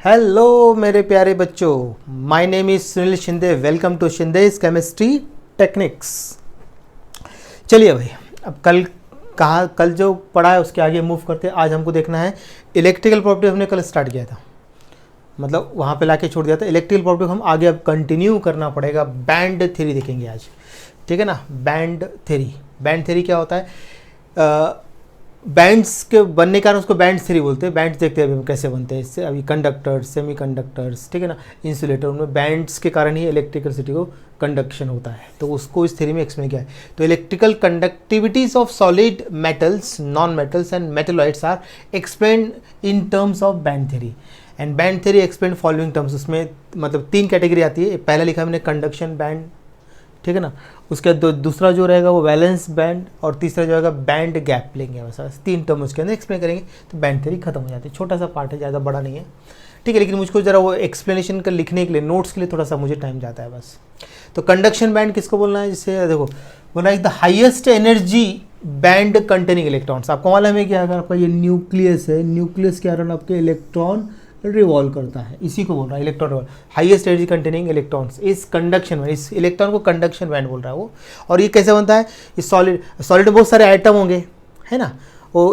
Hello मेरे प्यारे बच्चों, my name is Sunil Shinde. Welcome to Shinde's chemistry techniques. चलिए भाई, अब कल जो पढ़ा है उसके आगे मूव करते हैं। आज हमको देखना है इलेक्ट्रिकल प्रॉपर्टी। हमने कल स्टार्ट किया था, मतलब वहाँ पे लाके छोड़ दिया था। इलेक्ट्रिकल प्रॉपर्टी हम आगे अब कंटिन्यू करना पड़ेगा। बैंड थ्योरी देखेंगे आज, ठीक है ना। बैंड थ्योरी क्या होता है? बैंड्स के बनने के कारण उसको बैंड थ्योरी बोलते हैं। बैंड्स देखते हैं अभी हम कैसे बनते हैं इससे। अभी कंडक्टर्स, सेमी कंडक्टर्स, ठीक है ना, इंसुलेटर, उनमें बैंड्स के कारण ही इलेक्ट्रिसिटी को कंडक्शन होता है। तो उसको इस थ्योरी में एक्सप्लेन किया है। तो electrical conductivities of solid metals, non metals and metalloids are explained in terms of band theory. And band theory explain following terms. उसमें मतलब 3 कैटेगरी आती है। पहला लिखा हमने कंडक्शन बैंड, ठीक है ना। उसके बाद दूसरा जो रहेगा वो वैलेंस बैंड, और तीसरा जो रहेगा बैंड गैप लेंगे। वैसा 3 टर्म उसके अंदर एक्सप्लेन करेंगे तो बैंड थ्योरी खत्म हो जाती है। छोटा सा पार्ट है, ज़्यादा बड़ा नहीं है, ठीक है। लेकिन मुझको ज़रा वो एक्सप्लेनेशन कर लिखने के लिए, नोट्स के लिए थोड़ा सा मुझे टाइम जाता है बस। तो कंडक्शन बैंड किसको बोलना है? जिससे देखो बोलना है the highest energy band containing electrons. आपको मालूम है कि अगर आपका ये न्यूक्लियस है, न्यूक्लियस के कारण आपके इलेक्ट्रॉन रिवॉल्व करता है, इसी को बोल रहा है electron revolve. Highest energy containing electrons इस कंडक्शन बैंड, इस इलेक्ट्रॉन को कंडक्शन बैंड बोल रहा है वो। और ये कैसे बनता है? इस सॉलिड में बहुत सारे आइटम होंगे, है ना। वो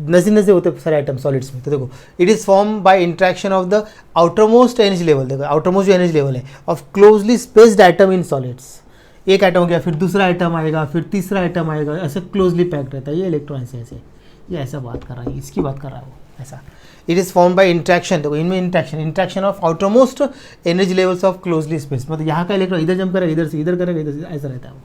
नज़े होते सारे आइटम सॉलिड्स में। तो देखो, it is form by interaction of the outermost energy level. देखो आउटरमोस्ट जो एनर्जी लेवल है of closely spaced item in solids. एक आइटम हो गया, फिर दूसरा आइटम आएगा, फिर तीसरा आइटम आएगा, ऐसे क्लोजली पैक्ड रहता है ये इलेक्ट्रॉन। ऐसे ये ऐसा बात कर रहा है, इसकी बात कर रहा है वो ऐसा। It is form by interaction. देखो इनमें interaction of outermost energy levels of closely space. मतलब यहाँ का इलेक्ट्रॉन इधर जंप करेगा, इधर से इधर करेगा, इधर से, ऐसा रहता है वो,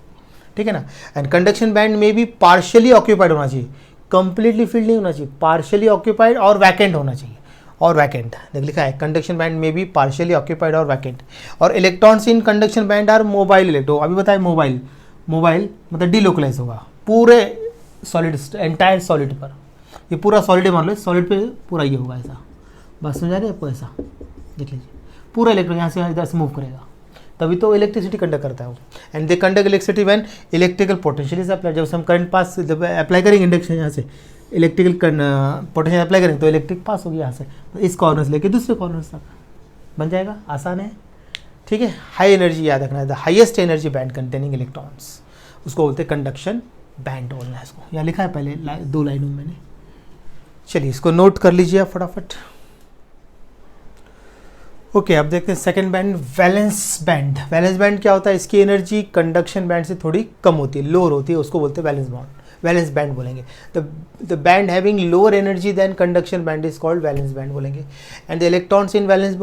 ठीक है ना। एंड कंडक्शन बैंड में भी पार्शियली ऑक्यूपाइड होना चाहिए, कंप्लीटली फिल्ड नहीं होना चाहिए, पार्शियली ऑक्यूपाइड और वैकेंट होना चाहिए। और वैकेंट देख लिखा है, कंडक्शन बैंड में भी पार्शियली ऑक्यूपाइड और वैकेंट। और electrons in conduction band are mobile electron. अभी बताए मोबाइल मतलब डिलोकलाइज होगा पूरे सॉलिड, एंटायर सॉलिड पर। ये पूरा सॉलिड मान लो, सॉलिड पे पूरा ये होगा ऐसा। बस समझा रहे आपको? ऐसा देख लीजिए, पूरा इलेक्ट्रॉन यहाँ से इधर से मूव करेगा, तभी तो इलेक्ट्रिसिटी कंडक्ट करता है वो। And they conduct electricity when electrical potential is apply. जब हम करंट पास अप्लाई करेंगे इंडक्शन, यहाँ से इलेक्ट्रिकल पोटेंशियल अप्लाई करेंगे तो इलेक्ट्रिक पास होगी यहाँ से, तो इस कॉर्नर से लेकर दूसरे कॉर्नर तक बन जाएगा। आसान है, ठीक है। हाई एनर्जी याद रखना है, the highest energy band containing electrons, उसको बोलते हैं कंडक्शन बैंड बोलना है इसको। यहाँ लिखा है पहले 2 लाइनों में मैंने। चलिए इसको नोट कर लीजिए आप फटाफट। ओके, अब देखते हैं second band, valence band. Valence band क्या होता है? इसकी एनर्जी कंडक्शन बैंड से थोड़ी कम होती है, लोअर होती है, उसको बोलते हैं वैलेंस बैंड बोलेंगे। The band having lower energy than conduction band is called valence band बोलेंगे। And the electrons in valence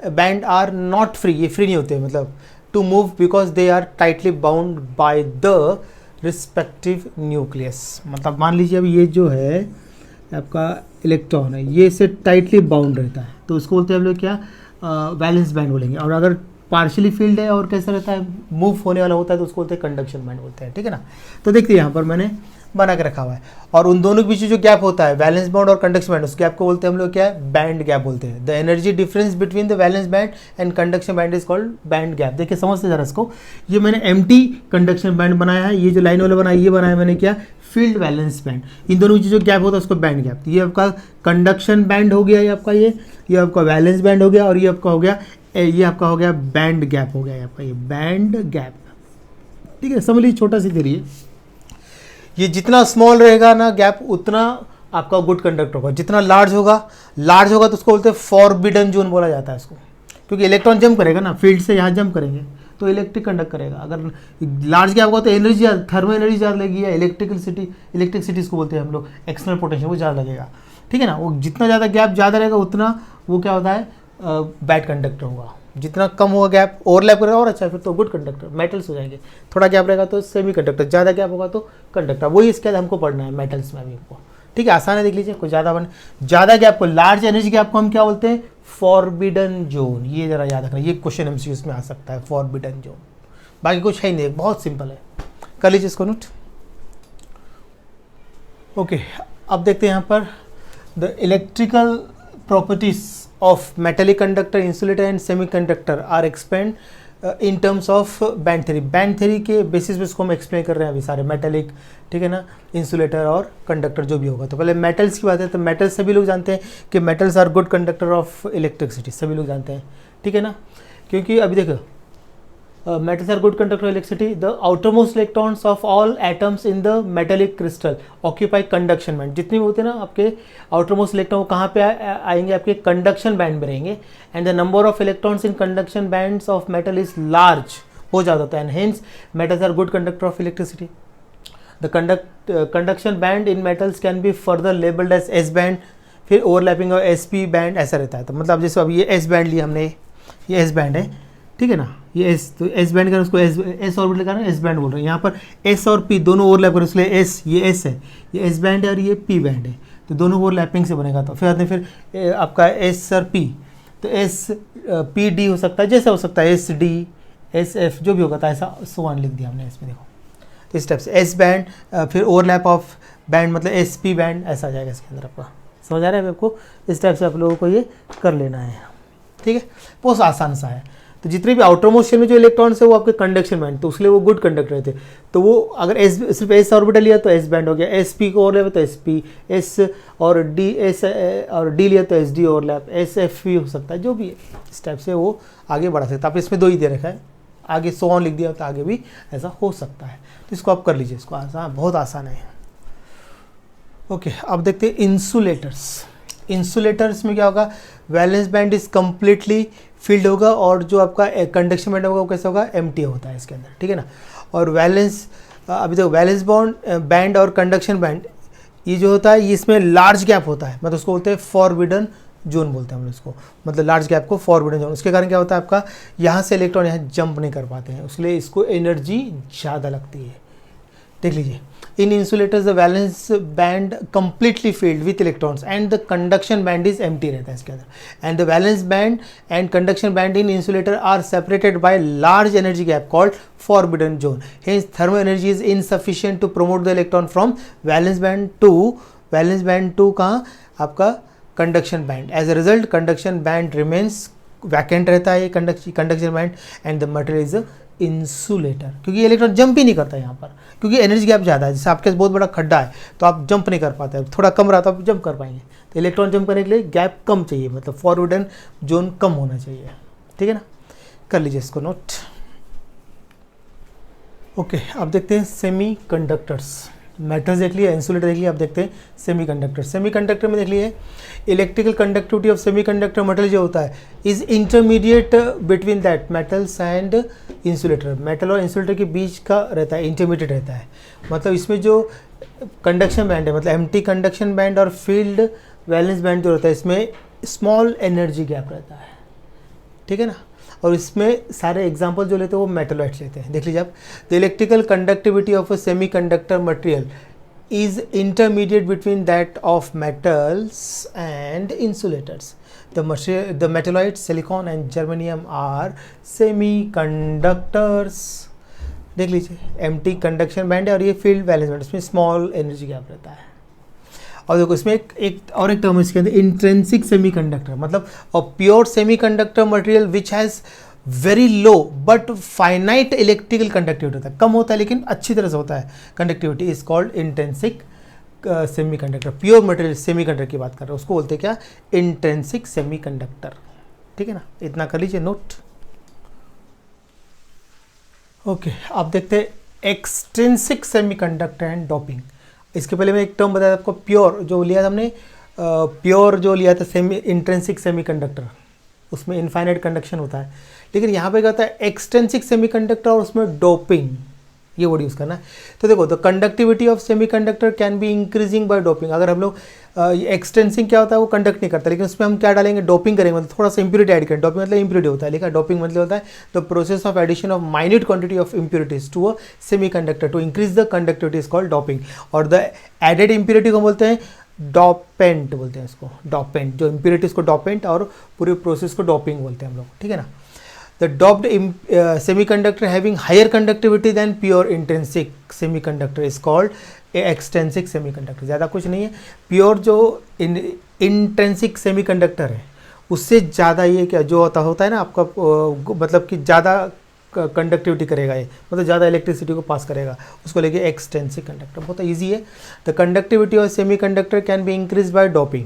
band are not free, ये फ्री नहीं होते मतलब to move, because they are tightly bound by the respective nucleus. मतलब मान लीजिए अब ये जो है आपका इलेक्ट्रॉन है, ये इससे टाइटली बाउंड रहता है, तो उसको बोलते हैं हम लोग क्या? वैलेंस बैंड बोलेंगे। और अगर पार्शियली फील्ड है और कैसा रहता है, मूव होने वाला होता है, तो उसको बोलते हैं कंडक्शन बैंड बोलते हैं, ठीक है ना। तो देखिए यहाँ पर मैंने बना के रखा हुआ है। और उन दोनों के बीच जो गैप होता है, वैलेंस बैंड और कंडक्शन बैंड, उस गैप को बोलते हैं हम लोग क्या? बैंड गैप बोलते हैं। The energy difference between the valence band and conduction band is called band gap. देखिए समझते जरा इसको। ये मैंने एम्प्टी कंडक्शन बैंड बनाया है, ये जो लाइन वाला बनाया ये बनाया मैंने क्या? Field valence band. इन दोनों की जो गैप होता है उसको बैंड गैप। ये आपका कंडक्शन बैंड हो गया, ये आपका ये आपका वैलेंस बैंड हो गया, और ये आपका हो गया, ये आपका हो गया बैंड गैप हो गया, आपका ये बैंड गैप, ठीक है। समझ लीजिए, छोटा सी करिए। ये जितना स्मॉल रहेगा ना गैप, उतना आपका गुड कंडक्टर होगा। जितना लार्ज होगा तो उसको बोलते हैं फॉरबिडन जोन बोला जाता है इसको। क्योंकि इलेक्ट्रॉन जंप करेगा ना, फील्ड से यहाँ जंप करेंगे तो इलेक्ट्रिक कंडक्ट करेगा। अगर लार्ज गैप होगा तो एनर्जी, थर्मल एनर्जी ज़्यादा लगेगी, या इलेक्ट्रिसिटी इसको बोलते हैं हम लोग, एक्सटर्नल पोटेंशियल वो ज़्यादा लगेगा, ठीक है ना। वो जितना ज़्यादा गैप ज़्यादा रहेगा उतना वो क्या होता है? बैड कंडक्टर होगा। जितना कम होगा गैप, ओवरलैप करेगा और अच्छा, फिर तो गुड कंडक्टर, मेटल्स हो जाएंगे। थोड़ा गैप रहेगा तो सेमी कंडक्टर, ज़्यादा गैप होगा तो कंडक्टर। वही इसके बाद हमको पढ़ना है मेटल्स में भी हमको, ठीक है। आसान है, देख लीजिए। कोई ज़्यादा गैप को, लार्ज एनर्जी गैप को हम क्या बोलते हैं? Forbidden zone. ये जरा याद रखना, ये क्वेश्चन एमसीक्यूज में आ सकता है, फॉरबिडन जोन। बाकी कुछ है ही नहीं, बहुत सिंपल है, कर लीजिए इसको नोट। ओके, अब देखते हैं यहाँ पर the electrical properties of metallic conductor, insulator and semiconductor are explained in terms of band theory. Band theory के बेसिस पे इसको हम एक्सप्लेन कर रहे हैं अभी सारे मेटेलिक, ठीक है ना, इंसुलेटर और कंडक्टर जो भी होगा। तो पहले मेटल्स की बात है, तो मेटल्स सभी लोग जानते हैं कि metals are good conductor of electricity, सभी लोग जानते हैं, ठीक है ना। क्योंकि अभी देखो metals are good conductor of electricity. The outermost electrons of all atoms in the metallic crystal occupy conduction band. जितने भी होते हैं ना आपके outermost electron, वो कहाँ पे आएंगे, आपके conduction band में रहेंगे. And the number of electrons in conduction bands of metal is large, बहुत ज़्यादा होता है, and hence metals are good conductor of electricity. The conduction band in metals can be further labeled as S band, फिर overlapping और SP band ऐसा रहता है। तो मतलब जैसे अब ये S band लिया हमने, ये S band है, ठीक है ना, ये एस, तो एस बैंड का उसको एस ऑर्बिटल का ना एस बैंड बोल रहे हैं। यहाँ पर एस और पी दोनों ओवरलैप कर, इसलिए एस, ये एस है, ये एस बैंड है और ये पी बैंड है, तो दोनों ओवरलैपिंग से बनेगा। तो फिर आते हैं फिर आपका एस और पी, तो एस पी डी हो सकता है, जैसा हो सकता है एस डी एस एफ जो भी होगा, तो ऐसा सोवान लिख दिया हमने इसमें, देखो। तो इस टाइप से एस बैंड, फिर ओवरलैप ऑफ बैंड मतलब एस पी बैंड ऐसा आ जाएगा इसके अंदर। आपका समझ आ रहा है आपको? इस टाइप से आप लोगों को ये कर लेना है, ठीक है, बहुत आसान सा है। तो जितने भी आउटर मोस्ट शेल में जो इलेक्ट्रॉन्स है वो आपके कंडक्शन बैंड, तो उसके लिए वो गुड कंडक्टर रहते। तो वो अगर एस सिर्फ एस ऑर्बिटल लिया तो एस बैंड हो गया, एस पी को ओवरलैप तो एस पी, एस और डी एस और डी लिया तो S D overlap, S F भी हो सकता है, जो भी है इस टाइप से वो आगे बढ़ा सकता है। आप इसमें दो ही दे रखा है, आगे सो ऑन लिख दिया तो आगे भी ऐसा हो सकता है। तो इसको आप कर लीजिए, इसको आसान, बहुत आसान है। ओके, अब देखते हैं इंसुलेटर्स। इंसुलेटर्स में क्या होगा, valence band is completely field होगा और जो आपका कंडक्शन बैंड होगा वो कैसा होगा, एम्प्टी होता है इसके अंदर, ठीक है ना। और वैलेंस, अभी देखो वैलेंस बैंड और कंडक्शन बैंड ये जो होता है, ये इसमें लार्ज गैप होता है, मतलब उसको बोलते हैं फॉरबिडन जोन बोलते हैं हम उसको, मतलब लार्ज गैप को फॉरबिडन जोन। उसके कारण क्या होता है, आपका यहाँ से इलेक्ट्रॉन यहाँ जंप नहीं कर पाते हैं, उसके इसको एनर्जी ज़्यादा लगती है। देख लीजिए, in insulators the valence band completely filled with electrons and the conduction band is empty रहता है इसके अंदर। And the valence band and conduction band in insulator are separated by large energy gap called forbidden zone. Hence thermal energy is insufficient to promote the electron from valence band to कहाँ, आपका conduction band. As a result conduction band remains vacant रहता है, ये conduction band, and the material is insulator, क्योंकि electron jump ही नहीं करता यहाँ पर, क्योंकि एनर्जी गैप ज़्यादा है। जैसे आपके पास बहुत बड़ा खड्डा है तो आप जंप नहीं कर पाते, थोड़ा कम रहा तो आप जंप कर पाएंगे। तो इलेक्ट्रॉन जंप करने के लिए गैप कम चाहिए, मतलब फॉरवर्डन जोन कम होना चाहिए, ठीक है ना। कर लीजिए इसको नोट। ओके, अब देखते हैं सेमी कंडक्टर्स। मेटल्स देख लिया, इंसुलेटर देख लिया, अब देखते हैं सेमी कंडक्टर। सेमी कंडक्टर में देख लिए, electrical conductivity of semi conductor metal जो होता है is intermediate between that metals and insulator. Metal और इंसुलेटर के बीच का रहता है, इंटरमीडिएट रहता है। मतलब इसमें जो कंडक्शन बैंड है, मतलब एम्प्टी कंडक्शन बैंड और फील्ड वैलेंस बैंड जो रहता है, इसमें स्मॉल एनर्जी गैप रहता है, ठीक है ना। और इसमें सारे एग्जांपल जो लेते हैं वो मेटलॉइड्स लेते हैं। देख लीजिए आप, the electrical conductivity of a semi conductor material is intermediate between that of metals and insulators. The metalloids, silicon and germanium are semiconductors. देख लीजिए, एम्प्टी कंडक्शन बैंड है और ये फील्ड वैलेंस बैंड, इसमें स्मॉल एनर्जी गैप रहता है। और देखो इसमें एक टर्म है इसके अंदर, इंट्रिंसिक सेमीकंडक्टर, मतलब a pure semiconductor material which has very low but finite electrical conductivity होता है, कम होता है लेकिन अच्छी तरह से होता है conductivity, is called intrinsic semiconductor. Pure material semiconductor की बात कर रहे हैं, उसको बोलते हैं क्या, इंट्रिंसिक सेमीकंडक्टर, ठीक है ना। इतना कर लीजिए नोट। ओके, आप देखते हैं एक्सट्रिंसिक सेमीकंडक्टर एंड डोपिंग। इसके पहले मैं एक टर्म बताया आपको, प्योर जो लिया था हमने, प्योर जो लिया था सेमी इंट्रिंसिक सेमीकंडक्टर, उसमें इनफाइनाइट कंडक्शन होता है। लेकिन यहाँ पे क्या होता है, एक्सटेंसिक सेमीकंडक्टर और उसमें डोपिंग, ये वर्ड यूज़ करना है। तो देखो, the conductivity of semiconductor can be increasing by doping. अगर हम लोग एक्सटेंसिंग क्या होता है, वो कंडक्ट नहीं करता, लेकिन उसमें हम क्या डालेंगे, डोपिंग करेंगे, मतलब थोड़ा सा इंप्यूरिटी ऐड करेंगे। डोपिंग मतलब इंप्यूरिटी होता है, लेकिन डोपिंग मतलब होता है the process of addition of minute quantity of impurities to a semiconductor to increase the conductivity is called doping. और द एडेड इंप्यूरिटी को बोलते हैं डोपेंट, बोलते हैं इसको डोपेंट, जो इंप्यूरिटीज को डोपेंट और पूरे प्रोसेस को डोपिंग बोलते हैं हम लोग, ठीक है ना। The doped semiconductor having higher conductivity than pure intrinsic semiconductor is called extrinsic semiconductor. ज़्यादा कुछ नहीं है, प्योर जो इंट्रिंसिक सेमीकंडक्टर है उससे ज़्यादा ये क्या जो होता है ना आपका, मतलब कि ज़्यादा कंडक्टिविटी करेगा ये, मतलब ज़्यादा इलेक्ट्रिसिटी को पास करेगा, उसको लेके एक्सटेंसिव कंडक्टर। बहुत ईजी है। The conductivity of semi conductor can be increase by doping,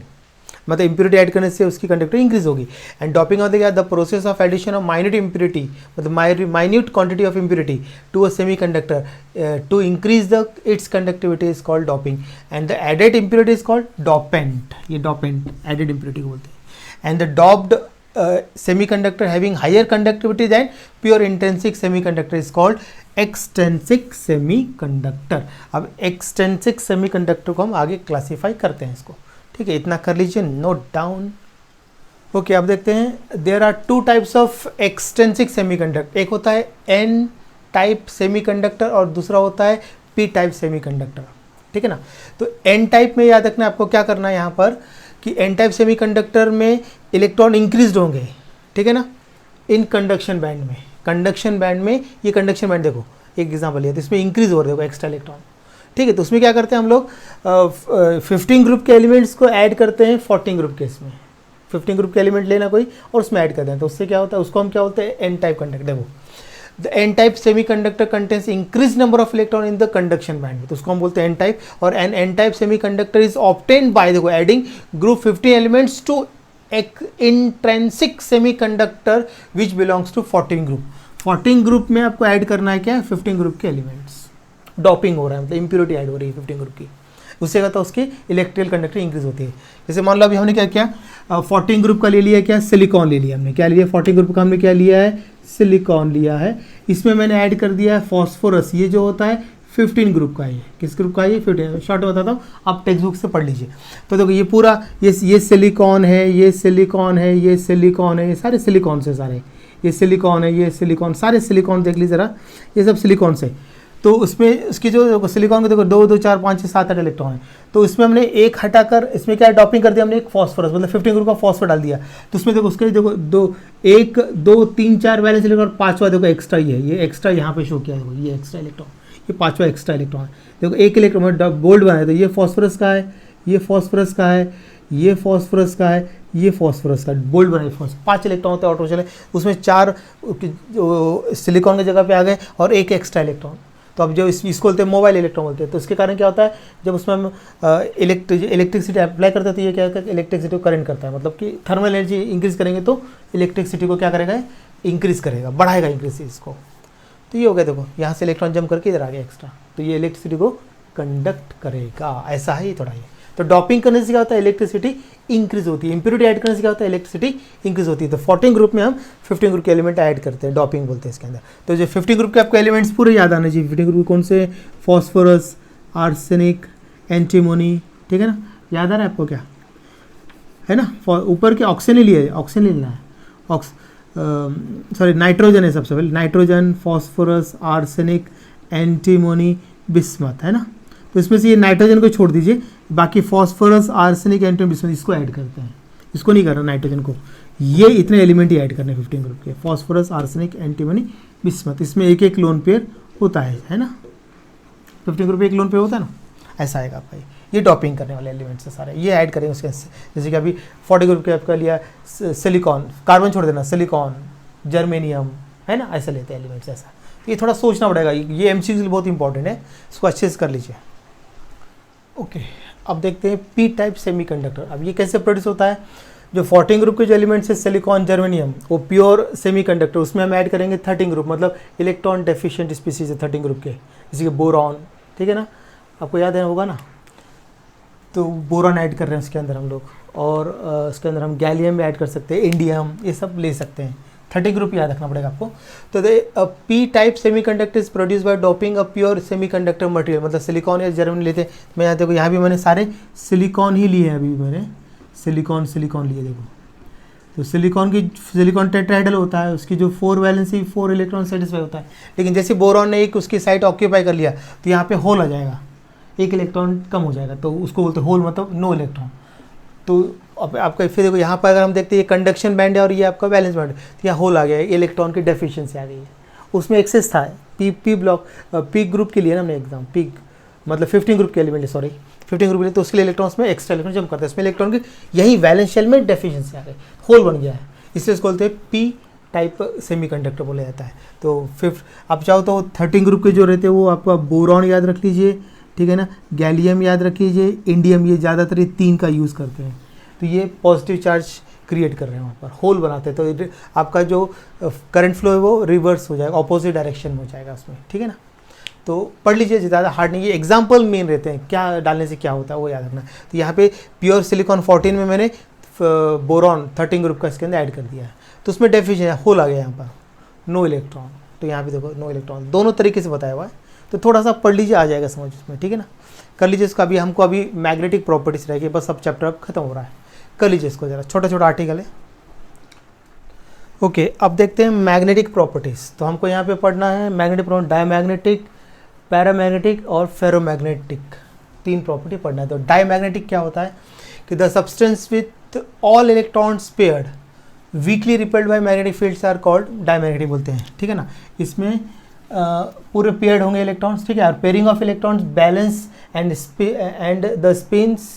मतलब इम्प्योरिटी ऐड करने से उसकी कंडक्टर इंक्रीज होगी। एंड डोपिंग होता है the process of addition of minute impurity, मतलब minute quantity of impurity to a semi conductor to increase the its conductivity is called doping, and the added impurity is called dopant. ये dopant added impurity को बोलते हैं। And the doped semiconductor having higher conductivity than pure intrinsic semiconductor is called extrinsic semiconductor। अब extrinsic semiconductor को हम आगे classify करते हैं इसको, ठीक है, इतना कर लीजिए, नोट डाउन। ओके, अब देखते हैं there are two types of extrinsic semiconductor. एक होता है एन टाइप सेमीकंडक्टर और दूसरा होता है पी टाइप सेमीकंडक्टर, ठीक है ना। तो एन टाइप में याद रखना आपको क्या करना है यहाँ पर कि एन टाइप सेमीकंडक्टर में इलेक्ट्रॉन इंक्रीज होंगे, ठीक है ना, इन कंडक्शन बैंड में। कंडक्शन बैंड में, ये कंडक्शन बैंड देखो, एक एग्जांपल लिया तो इसमें इंक्रीज हो रहे देखो एक्स्ट्रा इलेक्ट्रॉन, ठीक है। तो उसमें क्या करते हैं हम लोग 15 ग्रुप के एलिमेंट्स को ऐड करते हैं 14 ग्रुप के, इसमें 15 ग्रुप के एलिमेंट लेना कोई और उसमें ऐड करते हैं, तो उससे क्या होता है, उसको हम क्या बोलते हैं, एन टाइप कंडक्टर। देखो the N type semiconductor contains increase number of electron in the conduction band, तो उसको हम बोलते हैं एन टाइप। और N N type semiconductor is obtained by देखो adding group 15 elements to intrinsic semiconductor which belongs to 14 group. 14 group में आपको add करना है क्या, 15 ग्रुप के एलिमेंट्स। डॉपिंग हो रहा है, मतलब इंप्योरिटी ऐड हो रही है 15 ग्रुप की, उससे क्या होता है, उसकी इलेक्ट्रिकल कंडक्टर इंक्रीज होती है। जैसे मान लो अभी हमने क्या किया, 14 ग्रुप का ले लिया, क्या सिलिकॉन ले लिया हमने, क्या लिया 14 ग्रुप का हमने क्या लिया है, सिलिकॉन लिया है। इसमें मैंने ऐड कर दिया है फॉस्फोरस, ये जो होता है 15 ग्रुप का, ये किस ग्रुप का है, ये 15। शॉर्ट बताता हूँ, आप टेक्स्ट बुक से पढ़ लीजिए। तो देखो ये पूरा ये सिलिकॉन है, ये सिलिकॉन है, ये सिलिकॉन है, ये सारे सिलिकॉन से, सारे ये सिलिकॉन है, ये सिलिकॉन, सारे सिलिकॉन देख लीजिए ज़रा, ये सब सिलिकॉन से। तो उसमें उसकी जो सिलिकॉन के देखो 2 2 4 5 6 7 8 इलेक्ट्रॉन है, तो इसमें हमने एक हटाकर इसमें क्या डॉपिंग कर दिया हमने, एक फॉस्फोरस, मतलब 15 ग्रुप का फॉस्फोर डाल दिया। तो उसमें देखो उसके देखो 1 2 3 4 वैलेंस इलेक्ट्रॉन, पांचवा देखो एक्स्ट्रा ही है, ये एक्स्ट्रा यहाँ पे शो किया है, देखो ये एक्स्ट्रा इलेक्ट्रॉन, ये पांचवा एक्स्ट्रा इलेक्ट्रॉन है। देखो एक इलेक्ट्रॉन बोल्ड बनाया, तो ये फॉस्फोरस का है, ये फॉस्फोरस का है, ये फॉस्फोरस का है, ये फॉस्फोरस का, बोल्ड बनाए 5 इलेक्ट्रॉन होते हैं ऑटो चले, उसमें 4 सिलिकॉन की जगह पे आ गए और एक एक्स्ट्रा इलेक्ट्रॉन। तो अब जो इसको बोलते हैं मोबाइल इलेक्ट्रॉन बोलते हैं। तो इसके कारण क्या होता है, जब उसमें हम इलेक्ट्रिसिटी अप्लाई करते हैं तो ये क्या करता है, इलेक्ट्रिसिटी को करंट करता है, मतलब कि थर्मल एनर्जी इंक्रीज करेंगे तो इलेक्ट्रिसिटी को क्या करेगा, इंक्रीज करेगा, बढ़ाएगा इंक्रीज इसको। तो ये हो गया, देखो यहाँ से इलेक्ट्रॉन जंप करके इधर आ गया एक्स्ट्रा, तो ये इलेक्ट्रिसिटी को कंडक्ट करेगा, ऐसा है ये थोड़ा ये। तो डॉपिंग करने से क्या होता है, इलेक्ट्रिसिटी इंक्रीज होती है, इंप्योरिटी ऐड करने से क्या होता है, इलेक्ट्रिसिटी इंक्रीज होती है। तो 14 ग्रुप में हम 15 ग्रुप के एलिमेंट ऐड करते हैं, डॉपिंग बोलते हैं इसके अंदर। तो जो 50 ग्रुप के आपको एलिमेंट्स पूरे याद आने चाहिए। 50 ग्रुप कौन से, फॉस्फोरस, आर्सेनिक, एंटीमोनी, ठीक है ना, याद आ रहा है आपको क्या है ना। ऊपर के ऑक्सीजन ले लिया, ऑक्सीजन लेना है, सॉरी नाइट्रोजन है सबसे पहले, nitrogen, phosphorus, arsenic, antimony, bismuth, है ना। तो इसमें से ये नाइट्रोजन को छोड़ दीजिए, बाकी फॉस्फोरस, आर्सेनिक, एंटीमोनी, बिस्मथ इसको ऐड करते हैं, इसको नहीं करना नाइट्रोजन को, ये इतने एलिमेंट ही ऐड करने 15 ग्रुप के, फॉस्फोरस, आर्सेनिक, एंटीमोनी, बिस्मथ। इसमें एक एक लोन पेयर होता है ना, 15 ग्रुप एक लोन पेयर होता है ना, ऐसा आएगा आपका। ये डॉपिंग करने वाले एलिमेंट्स है सारे, ये ऐड करेंगे उसके, जैसे कि अभी 40 ग्रुप के आपका लिया सिलिकॉन, कार्बन छोड़ देना, सिलिकॉन, जर्मेनियम, है ना, ऐसे लेते हैं एलिमेंट्स ऐसा। ये थोड़ा सोचना पड़ेगा, ये एमसीक्यू बहुत इंपॉर्टेंट है, इसको अच्छे से कर लीजिए। ओके, अब देखते हैं पी टाइप सेमीकंडक्टर। अब ये कैसे प्रोड्यूस होता है, जो 14 ग्रुप के जो एलिमेंट्स है सिलिकॉन, जर्मेनियम, वो प्योर सेमीकंडक्टर, उसमें हम ऐड करेंगे 13 ग्रुप, मतलब इलेक्ट्रॉन डेफिशिएंट स्पीसीज है 13 ग्रुप के, जैसे कि बोरॉन, ठीक है ना, आपको याद है होगा ना। तो बोरॉन ऐड कर रहे हैं उसके अंदर हम लोग, और उसके अंदर हम गैलियम भी ऐड कर सकते हैं, इंडियम, ये सब ले सकते हैं। 30 ग्रुप याद रखना पड़ेगा आपको। तो P type semiconductor is produce by doping a pure semiconductor material, मतलब सिलिकॉन या जर्मेनियम लेते हैं। मैं यहाँ देखो, यहाँ भी मैंने सारे सिलिकॉन ही लिए हैं, अभी मैंने सिलिकॉन लिए, देखो। तो सिलिकॉन टेट्राहेड्रल होता है, उसकी जो 4 वैलेंसी 4 इलेक्ट्रॉन सेटिस्फाई होता है। लेकिन जैसे बोरॉन ने एक उसकी साइट ऑक्यूपाई कर लिया, तो यहाँ पे होल आ जाएगा, एक इलेक्ट्रॉन कम हो जाएगा, तो उसको बोलते हैं होल, मतलब नो इलेक्ट्रॉन। तो अब आपका फिर देखो यहाँ पर अगर हम देखते हैं ये कंडक्शन बैंड है और ये आपका वैलेंस बैंड है, तो यहाँ होल आ गया, इलेक्ट्रॉन की डेफिशिएंसी आ गई है। उसमें एक्सेस था पी ब्लॉक, पी ग्रुप के लिए ना हमने एग्जाम, पी मतलब 15 ग्रुप के एलिमेंट, सॉरी 15 ग्रुप के लिए, तो उसके लिए इलेक्ट्रॉन्स में एक्स्ट्रा इलेक्ट्रॉन जम करते हैं, इसमें इलेक्ट्रॉन की यही वैलेंस शेल में डेफिशिएंसी आ गई, होल बन गया है, इसलिए इसको बोलते हैं पी टाइप सेमीकंडक्टर बोला जाता है। तो फिफ्थ आप चाहो तो 13 ग्रुप के जो रहते हैं वो आपका बोरॉन याद रख लीजिए, ठीक है ना, गैलियम याद रख लीजिए, इंडियम, ये ज़्यादातर ये 3 का यूज़ करते हैं। तो ये पॉजिटिव चार्ज क्रिएट कर रहे हैं वहाँ पर, होल बनाते हैं, तो आपका जो करंट फ्लो है वो रिवर्स हो जाएगा, ऑपोजिट डायरेक्शन में हो जाएगा उसमें, ठीक है ना। तो पढ़ लीजिए, ज़्यादा हार्ड नहीं, ये एग्जाम्पल मेन रहते हैं, क्या डालने से क्या होता है वो याद रखना। तो यहाँ पे प्योर सिलिकॉन 14 में मैंने बोरॉन 13 ग्रुप का इसके अंदर ऐड कर दिया है, तो उसमें डेफिनेशन है, होल आ गया यहाँ पर, नो इलेक्ट्रॉन। तो यहाँ पे देखो नो इलेक्ट्रॉन, दोनों तरीके से बताया हुआ है, तो थोड़ा सा पढ़ लीजिए, आ जाएगा समझ उसमें, ठीक है ना। कर लीजिए इसका, अभी हमको अभी मैग्नेटिक प्रॉपर्टीज रहेगी, बस अब चैप्टर अब खत्म हो रहा है, कर लीजिए इसको, जरा छोटा छोटा आर्टिकल है। ओके, अब देखते हैं मैग्नेटिक प्रॉपर्टीज़। तो हमको यहाँ पे पढ़ना है मैग्नेटिक प्रॉपर्टी, डायमैग्नेटिक, पैरामैग्नेटिक और फेरोमैग्नेटिक, 3 प्रॉपर्टी पढ़ना है। तो डायमैग्नेटिक क्या होता है कि the substance with all electrons paired weakly repelled by magnetic fields are called diamagnetic बोलते हैं, ठीक है ना। इसमें पूरे पेयर्ड होंगे इलेक्ट्रॉन्स, ठीक है, और pairing of electrons balance and the spins,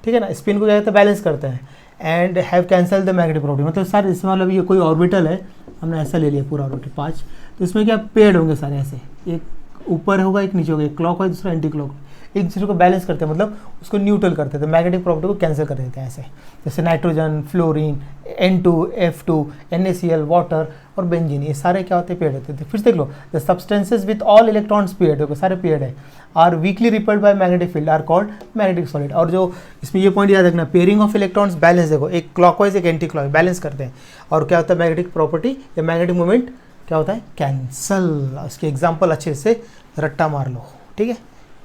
ठीक है ना, स्पिन को क्या कहते हैं, बैलेंस करते हैं, and have cancel the magnetic property. मतलब सर इसमें मतलब ये कोई ऑर्बिटल है, हमने ऐसा ले लिया पूरा ऑर्बिटल 5, तो इसमें क्या पेयर्ड होंगे सारे ऐसे, एक ऊपर होगा एक नीचे होगा, एक क्लॉक है दूसरा एंटी क्लॉक, एक दूसरे को बैलेंस करते हैं, मतलब उसको न्यूट्रल करते हैं, तो मैग्नेटिक प्रॉपर्टी को कैंसिल कर देते हैं ऐसे, जैसे nitrogen, fluorine, N2, F2, NaCl, water और बेंजीन, ये सारे क्या होते हैं, पेयर्ड होते हैं। फिर देख लो, the substances with all electrons paired, देखो सारे पेयर्ड है, are weakly repelled by magnetic field are called magnetic solid. और जो इसमें ये पॉइंट याद रखना, पेयरिंग ऑफ इलेक्ट्रॉन्स बैलेंस, देखो एक क्लॉकवाइज एक एंटी क्लॉक बैलेंस करते हैं, और क्या होता है मैग्नेटिक प्रॉपर्टी या मैग्नेटिक मूवमेंट क्या होता है, कैंसल। उसके एग्जाम्पल अच्छे से रट्टा मार लो, ठीक है।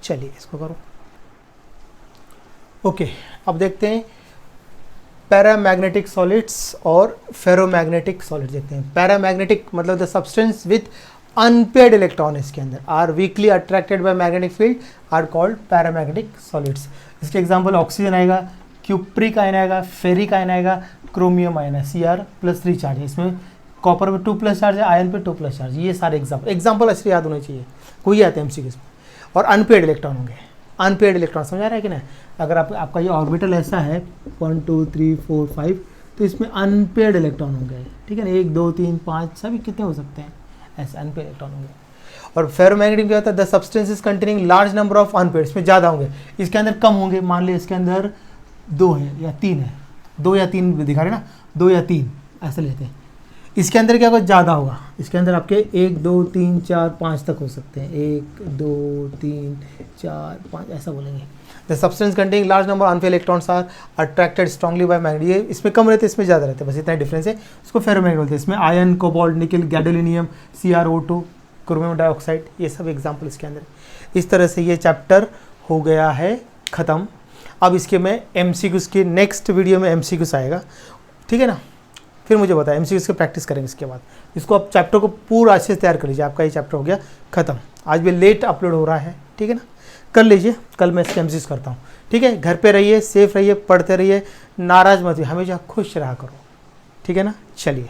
चलिए इसको करो। ओके, अब देखते हैं पैरामैग्नेटिक सॉलिड्स और फेरोमैग्नेटिक सॉलिड्स देखते हैं। पैरामैग्नेटिक मतलब the substance with unpaired electron इसके अंदर are weakly attracted by magnetic field are called paramagnetic solids. इसके एग्जांपल ऑक्सीजन आएगा, क्यूप्रिक आयन आएगा, फेरिक आयन आएगा, क्रोमियम आयन है, Cr+3 चार्ज है, इसमें कॉपर पे 2+ चार्ज है, आयन पे 2+ चार्ज, ये सारे एग्जाम्पल अच्छे याद होने चाहिए, कोई आते हैं एमसीक्यू में। और अनपेयर्ड इलेक्ट्रॉन होंगे, अनपेयर्ड इलेक्ट्रॉन समझ आ रहा है कि नहीं। अगर आपका ये ऑर्बिटल ऐसा है 1 2 3 4 5, तो इसमें अनपेयर्ड इलेक्ट्रॉन होंगे, ठीक है ना, 1 2 3 5 सभी कितने हो सकते हैं, ऐसे अनपेयर्ड इलेक्ट्रॉन होंगे। और फेरोमैग्नेटिक क्या होता है, the substances containing large number of unpaired, इसमें ज़्यादा होंगे, इसके अंदर कम होंगे, मान लीजिए इसके अंदर 2 है या 3 है, 2 या 3 दिखा रहे ना, 2 या 3 ऐसे लेते हैं। इसके अंदर क्या होगा, ज़्यादा होगा, इसके अंदर आपके 1 2 3 4 5 तक हो सकते हैं, 1 2 3 4 5 ऐसा बोलेंगे। The substance containing large number unpaired electrons are attracted strongly by magnet, ये इसमें कम रहते हैं, इसमें ज़्यादा रहते हैं, बस इतना डिफरेंस है। उसको फेरोमैग्नेटिक बोलते हैं। इसमें आयन, कोबाल्ट, निकल, गैडोलिनियम, CrO2, क्रोमियम डाइऑक्साइड, ये सब एग्जाम्पल इसके अंदर। इस तरह से ये चैप्टर हो गया है ख़त्म। अब इसके मैं MCQs की नेक्स्ट वीडियो में MCQs आएगा, ठीक है ना, फिर मुझे बताया MCQs की प्रैक्टिस करेंगे इसके बाद। इसको आप चैप्टर को पूरा अच्छे से तैयार कर लीजिए, आपका ये चैप्टर हो गया ख़त्म। आज भी लेट अपलोड हो रहा है, ठीक है ना, कर लीजिए, कल मैं इसके MCQs करता हूँ, ठीक है। घर पे रहिए, सेफ रहिए, पढ़ते रहिए, नाराज़ मत होइए, हमेशा खुश रहा करो, ठीक है ना। चलिए।